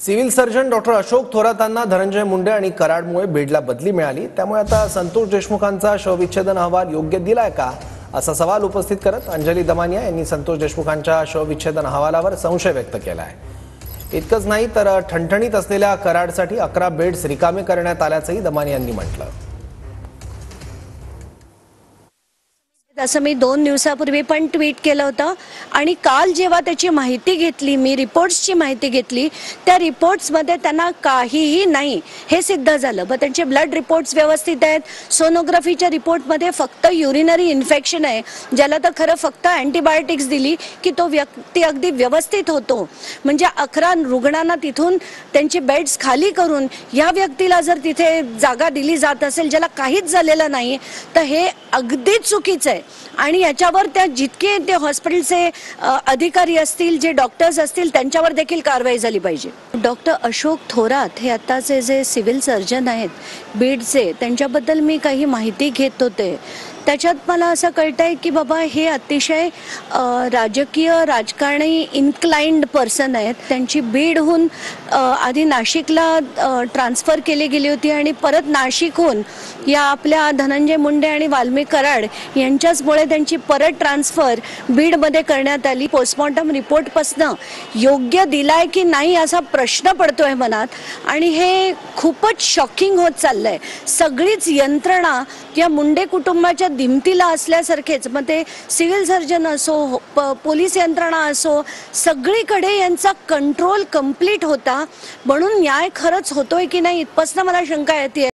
Civil surgeon doctor Ashok थोरातांना धनंजय मुंडे आणि कराडमुळे बीडला बदली मिळाली। त्यामुळे आता संतोष देशमुखांचा शवविच्छेदन अहवाल योग्य दिलाय का असा सवाल उपस्थित करत अंजली दमानिया यांनी संतोष देशमुखांच्या शवविच्छेदन अहवालावर संशय व्यक्त केला आहे। इतकंच नाही तर ठणठणीत असलेल्या कराडसाठी 11 बेड्स रिकामे करण्यात आल्याचंही दमानिया यांनी म्हटलं। असं मी 2 दिवसापूर्वी पण ट्वीट केलं होतं आणि काल जेव्हा त्याची माहिती घेतली, मी रिपोर्ट्सची माहिती घेतली, त्या रिपोर्ट्समध्ये त्यांना काहीही नाही हे सिद्ध झालं। पण त्यांचे ब्लड रिपोर्ट्स व्यवस्थित आहेत, सोनोग्राफीच्या रिपोर्टमध्ये फक्त युरिनरी इन्फेक्शन आहे, ज्याला तर खरं फक्त अँटीबायोटिक्स दिली की तो व्यक्ती अगदी व्यवस्थित होतो। म्हणजे 11 रुग्णांना तिथून त्यांचे बेड्स खाली करून या व्यक्तीला जर तिथे जागा दिली जात असेल ज्याला काहीच झालेलं नाही, तर हे अगदीच चुकीचं आहे। आणि याच्यावर त्या जितके ते हॉस्पिटलचे अधिकारी असतील, जे डॉक्टर्स असतील, त्यांच्यावर देखील कारवाई झाली पाहिजे। डॉक्टर अशोक थोरात हे आताचे जे सिव्हिल सर्जन आहेत बीडचे, त्यांच्याबद्दल मी काही माहिती घेत होते। त्याच्यात मला असं कळतंय की बाबा हे अतिशय राजकीय राजकारणी इन्क्लाइंड पर्सन आहेत। त्यांची बीडहून आधी नाशिकला ट्रान्सफर केली गेली होती आणि परत नाशिकहून या आपल्या धनंजय मुंडे आणि वाल्मिक कराड यांच्याचमुळे त्यांची परत ट्रान्सफर बीडमध्ये करण्यात आली। पोस्टमॉर्टम रिपोर्टपासनं योग्य दिलाय की नाही असा प्रश्न पडतोय मनात आणि हे खूपच शॉकिंग होत चाललंय। सगळीच यंत्रणा या मुंडे कुटुंबाच्या दिमतीला असल्यासारखेच, मग ते सिव्हिल सर्जन असो, पोलीस यंत्रणा असो, सगळीकडे यांचा कंट्रोल कंप्लीट होता। म्हणून न्याय खरंच होतोय की नाही इथपासून मला शंका येते।